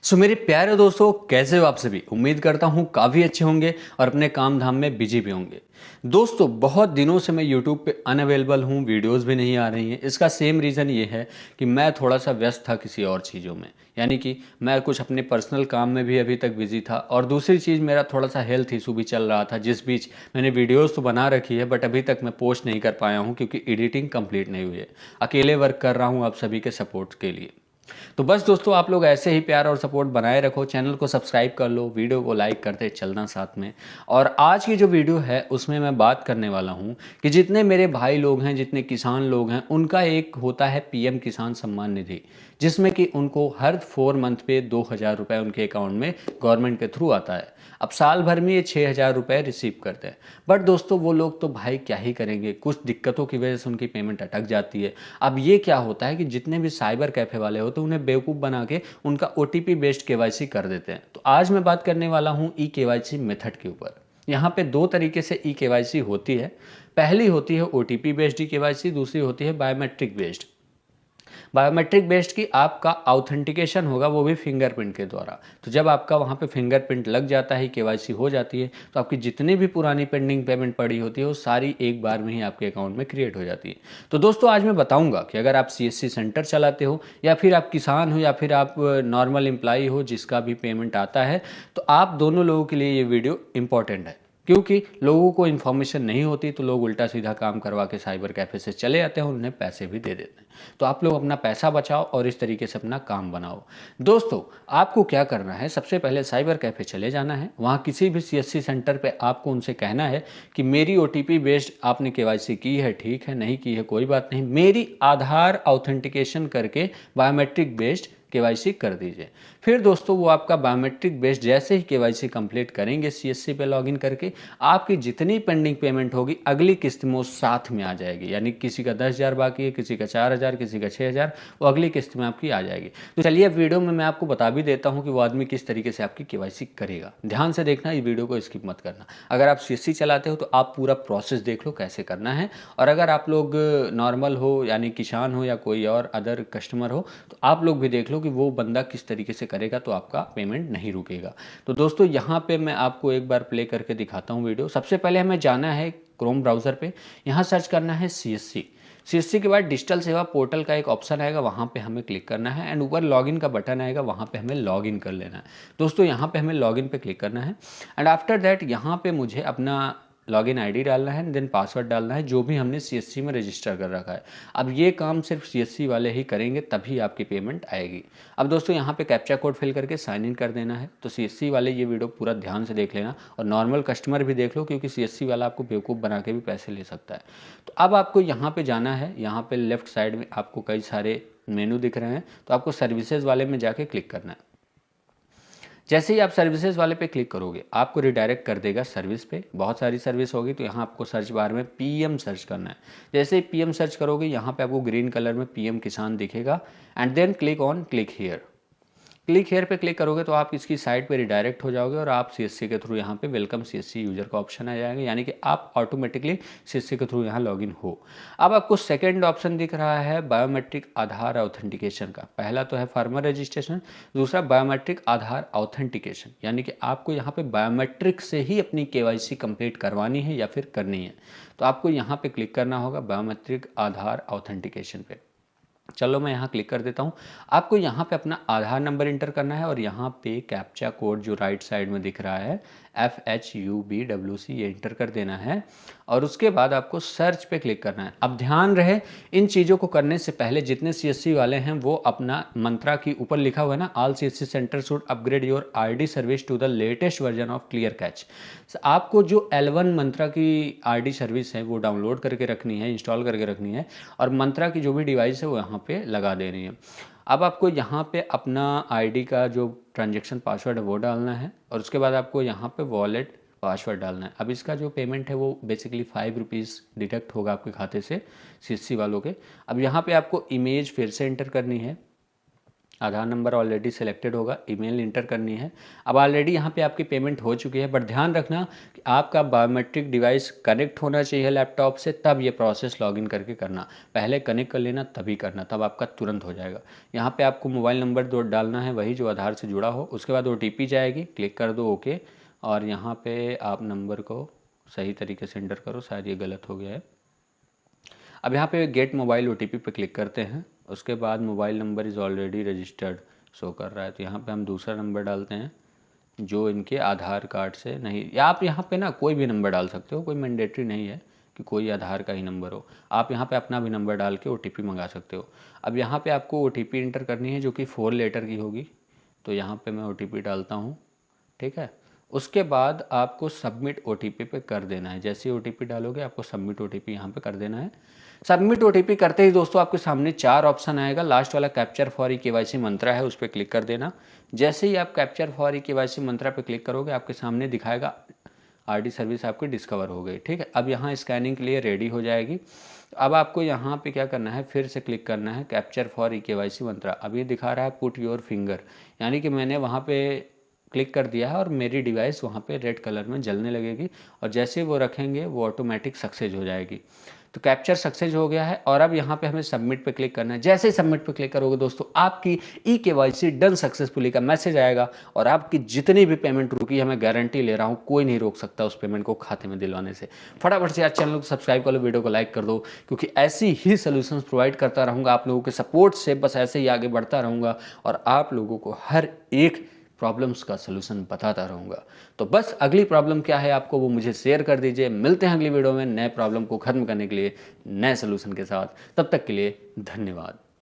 मेरे प्यारे दोस्तों, कैसे हो आप सभी। उम्मीद करता हूँ काफ़ी अच्छे होंगे और अपने काम धाम में बिजी भी होंगे। दोस्तों, बहुत दिनों से मैं यूट्यूब पे अनअवेलेबल हूँ, वीडियोस भी नहीं आ रही हैं। इसका सेम रीज़न ये है कि मैं थोड़ा सा व्यस्त था किसी और चीज़ों में, यानी कि मैं कुछ अपने पर्सनल काम में भी अभी तक बिजी था। और दूसरी चीज़, मेरा थोड़ा सा हेल्थ इशू भी चल रहा था, जिस बीच मैंने वीडियोज़ तो बना रखी है बट अभी तक मैं पोस्ट नहीं कर पाया हूँ क्योंकि एडिटिंग कंप्लीट नहीं हुई है। अकेले वर्क कर रहा हूँ आप सभी के सपोर्ट के लिए। तो बस दोस्तों, आप लोग ऐसे ही प्यार और सपोर्ट बनाए रखो, चैनल को सब्सक्राइब कर लो, वीडियो को लाइक करते चलना साथ में। और आज की जो वीडियो है उसमें मैं बात करने वाला हूं कि जितने मेरे भाई लोग हैं, जितने किसान लोग हैं, उनका एक होता है पीएम किसान सम्मान निधि, जिसमें कि उनको हर 4 मंथ पे 2,000 रुपये उनके अकाउंट में गवर्नमेंट के थ्रू आता है। अब साल भर में ये 6,000 रुपये रिसीव करते हैं। बट दोस्तों, वो लोग तो भाई क्या ही करेंगे, कुछ दिक्कतों की वजह से उनकी पेमेंट अटक जाती है। अब ये क्या होता है कि जितने भी साइबर कैफ़े वाले होते हैं उन्हें बेवकूफ़ बना के उनका ओटीपी बेस्ड केवाईसी कर देते हैं। तो आज मैं बात करने वाला हूँ ई केवाईसी मेथड के ऊपर। यहाँ पे दो तरीके से ई केवाईसी होती है। पहली होती है ओटीपी बेस्ड ई केवाईसी, दूसरी होती है बायोमेट्रिक बेस्ड। बायोमेट्रिक बेस्ड की आपका ऑथेंटिकेशन होगा, वो भी फिंगरप्रिंट के द्वारा। तो जब आपका वहाँ पे फिंगरप्रिंट लग जाता है, केवाईसी हो जाती है, तो आपकी जितनी भी पुरानी पेंडिंग पेमेंट पड़ी होती है वो सारी एक बार में ही आपके अकाउंट में क्रिएट हो जाती है। तो दोस्तों, आज मैं बताऊंगा कि अगर आप सीएससी सेंटर चलाते हो, या फिर आप किसान हो, या फिर आप नॉर्मल एम्प्लॉई हो जिसका भी पेमेंट आता है, तो आप दोनों लोगों के लिए ये वीडियो इंपॉर्टेंट है। क्योंकि लोगों को इन्फॉर्मेशन नहीं होती तो लोग उल्टा सीधा काम करवा के साइबर कैफ़े से चले जाते हैं और उन्हें पैसे भी दे देते हैं। तो आप लोग अपना पैसा बचाओ और इस तरीके से अपना काम बनाओ। दोस्तों, आपको क्या करना है, सबसे पहले साइबर कैफ़े चले जाना है। वहाँ किसी भी सीएससी सेंटर पे आपको उनसे कहना है कि मेरी ओटीपी बेस्ड आपने केवाईसी की है, ठीक है, नहीं की है कोई बात नहीं, मेरी आधार ऑथेंटिकेशन करके बायोमेट्रिक बेस्ड केवाईसी कर दीजिए। फिर दोस्तों, वो आपका बायोमेट्रिक बेस्ड जैसे ही केवाईसी कंप्लीट करेंगे सीएससी पे लॉगिन करके, आपकी जितनी पेंडिंग पेमेंट होगी अगली किस्त में वो साथ में आ जाएगी। यानी किसी का 10,000 बाकी है, किसी का 4,000, किसी का 6,000, वो अगली किस्त में आपकी आ जाएगी। तो चलिए, अब वीडियो में मैं आपको बता भी देता हूँ कि वो आदमी किस तरीके से आपकी केवाईसी करेगा। ध्यान से देखना, इस वीडियो को स्किप मत करना। अगर आप सीएससी चलाते हो तो आप पूरा प्रोसेस देख लो कैसे करना है। और अगर आप लोग नॉर्मल हो, यानी किसान हो या कोई और अदर कस्टमर हो, तो आप लोग भी देख लो कि वो बंदा किस तरीके से करेगा, तो आपका पेमेंट नहीं रुकेगा। तो दोस्तों, यहाँ पे मैं आपको एक बार प्ले करके दिखाता हूँ वीडियो। सबसे पहले हमें जाना है क्रोम ब्राउज़र पे, यहाँ सर्च करना है सीएससी। सीएससी के बाद डिजिटल सेवा पोर्टल का एक ऑप्शन आएगा, वहाँ पे हमें क्लिक करना है। एंड ऊपर लॉगिन का बटन आएगा, वहाँ पे हमें लॉगिन कर लेना है। दोस्तों, यहाँ पे हमें लॉगिन पे क्लिक करना है। एंड आफ्टर दैट यहाँ पे मुझे अपना लॉगिन आईडी डालना है, देन पासवर्ड डालना है जो भी हमने सीएससी में रजिस्टर कर रखा है। अब ये काम सिर्फ सीएससी वाले ही करेंगे, तभी आपकी पेमेंट आएगी। अब दोस्तों, यहाँ पे कैप्चा कोड फिल करके साइन इन कर देना है। तो सीएससी वाले ये वीडियो पूरा ध्यान से देख लेना, और नॉर्मल कस्टमर भी देख लो, क्योंकि सीएससी वाला आपको बेवकूफ़ बना के भी पैसे ले सकता है। तो अब आपको यहाँ पे जाना है। यहाँ पे लेफ्ट साइड में आपको कई सारे मेनू दिख रहे हैं, तो आपको सर्विसेज वाले में जाके क्लिक करना है। जैसे ही आप सर्विसेज वाले पे क्लिक करोगे, आपको रिडायरेक्ट कर देगा सर्विस पे। बहुत सारी सर्विस होगी, तो यहाँ आपको सर्च बार में पीएम सर्च करना है। जैसे ही पीएम सर्च करोगे, यहाँ पे आपको ग्रीन कलर में पीएम किसान दिखेगा। And then click on click here. Click here पे क्लिक करोगे तो आप इसकी साइट पे रिडायरेक्ट हो जाओगे, और आप सीएससी के थ्रू यहाँ पे वेलकम सीएससी यूजर का ऑप्शन आ जाएगा, यानी कि आप ऑटोमेटिकली सीएससी के थ्रू यहाँ लॉगिन हो। अब आपको सेकंड ऑप्शन दिख रहा है बायोमेट्रिक आधार ऑथेंटिकेशन का। पहला तो है फार्मर रजिस्ट्रेशन, दूसरा बायोमेट्रिक आधार ऑथेंटिकेशन, यानी कि आपको यहाँ पे बायोमेट्रिक से ही अपनी केवाईसी कंप्लीट करवानी है या फिर करनी है। तो आपको यहाँ पे क्लिक करना होगा बायोमेट्रिक आधार ऑथेंटिकेशन पे। चलो, मैं यहाँ क्लिक कर देता हूँ। आपको यहाँ पे अपना आधार नंबर इंटर करना है, और यहाँ पे कैप्चा कोड जो राइट साइड में दिख रहा है FHUBWC, ये इंटर कर देना है। और उसके बाद आपको सर्च पे क्लिक करना है। अब ध्यान रहे, इन चीज़ों को करने से पहले जितने सीएससी वाले हैं वो अपना मंत्रा की ऊपर लिखा हुआ है ना, all CSC centre should upgrade your ID service to the latest version of clear catch. आपको जो L1 मंत्रा की आईडी सर्विस है वो डाउनलोड करके रखनी है, इंस्टॉल करके रखनी है, और मंत्रा की जो भी डिवाइस है वो यहाँ पे लगा देनी है। अब आपको यहाँ पे अपना आईडी का जो ट्रांजैक्शन पासवर्ड है वो डालना है, और उसके बाद आपको यहाँ पे वॉलेट पासवर्ड डालना है। अब इसका जो पेमेंट है वो बेसिकली 5 रुपीज़ डिडक्ट होगा आपके खाते से सीएससी वालों के। अब यहाँ पे आपको इमेज फिर से एंटर करनी है। आधार नंबर ऑलरेडी सिलेक्टेड होगा, ईमेल इंटर करनी है। अब ऑलरेडी यहाँ पे आपकी पेमेंट हो चुकी है, बट ध्यान रखना कि आपका बायोमेट्रिक डिवाइस कनेक्ट होना चाहिए लैपटॉप से, तब ये प्रोसेस लॉगिन करके करना। पहले कनेक्ट कर लेना तभी करना, तब आपका तुरंत हो जाएगा। यहाँ पे आपको मोबाइल नंबर दो डालना है, वही जो आधार से जुड़ा हो। उसके बाद OTP जाएगी, क्लिक कर दो ओके, और यहाँ पर आप नंबर को सही तरीके से इंटर करो, शायद ये गलत हो गया है। अब यहाँ पे गेट मोबाइल OTP पे क्लिक करते हैं। उसके बाद mobile number is already registered show कर रहा है, तो यहाँ पे हम दूसरा नंबर डालते हैं जो इनके आधार कार्ड से नहीं, या आप यहाँ पे ना कोई भी नंबर डाल सकते हो, कोई मैंडेटरी नहीं है कि कोई आधार का ही नंबर हो। आप यहाँ पे अपना भी नंबर डाल के OTP मंगा सकते हो। अब यहाँ पे आपको OTP इंटर करनी है जो कि 4 लेटर की होगी, तो यहाँ पर मैं OTP डालता हूँ, ठीक है। उसके बाद आपको सबमिट OTP पे कर देना है। जैसे ही OTP डालोगे आपको सबमिट OTP यहाँ पे कर देना है। सबमिट OTP करते ही दोस्तों आपके सामने 4 ऑप्शन आएगा। लास्ट वाला कैप्चर फॉर KYC मंत्रा है, उस पर क्लिक कर देना। जैसे ही आप कैप्चर फॉर KYC मंत्रा पे क्लिक करोगे आपके सामने दिखाएगा RD सर्विस आपकी डिस्कवर हो गई, ठीक है। अब यहाँ स्कैनिंग के लिए रेडी हो जाएगी। अब आपको यहाँ पे क्या करना है, फिर से क्लिक करना है कैप्चर फॉर KYC मंत्रा। अब ये दिखा रहा है पुट योर फिंगर, यानी कि मैंने वहाँ पे क्लिक कर दिया है और मेरी डिवाइस वहाँ पे रेड कलर में जलने लगेगी, और जैसे वो रखेंगे वो ऑटोमेटिक सक्सेस हो जाएगी। तो कैप्चर सक्सेस हो गया है, और अब यहाँ पे हमें सबमिट पे क्लिक करना है। जैसे ही सबमिट पे क्लिक करोगे दोस्तों आपकी KYC डन सक्सेसफुली का मैसेज आएगा, और आपकी जितनी भी पेमेंट रुकी है, मैं गारंटी ले रहा हूँ कोई नहीं रोक सकता उस पेमेंट को खाते में दिलवाने से। फटाफट से आज चैनल को सब्सक्राइब कर लो, वीडियो को लाइक कर दो, क्योंकि ऐसी ही सोल्यूशंस प्रोवाइड करता रहूँगा आप लोगों के सपोर्ट से। बस ऐसे ही आगे बढ़ता रहूँगा और आप लोगों को हर एक प्रॉब्लम्स का सलूशन बताता रहूँगा। तो बस अगली प्रॉब्लम क्या है आपको वो मुझे शेयर कर दीजिए। मिलते हैं अगली वीडियो में नए प्रॉब्लम को ख़त्म करने के लिए नए सलूशन के साथ। तब तक के लिए धन्यवाद।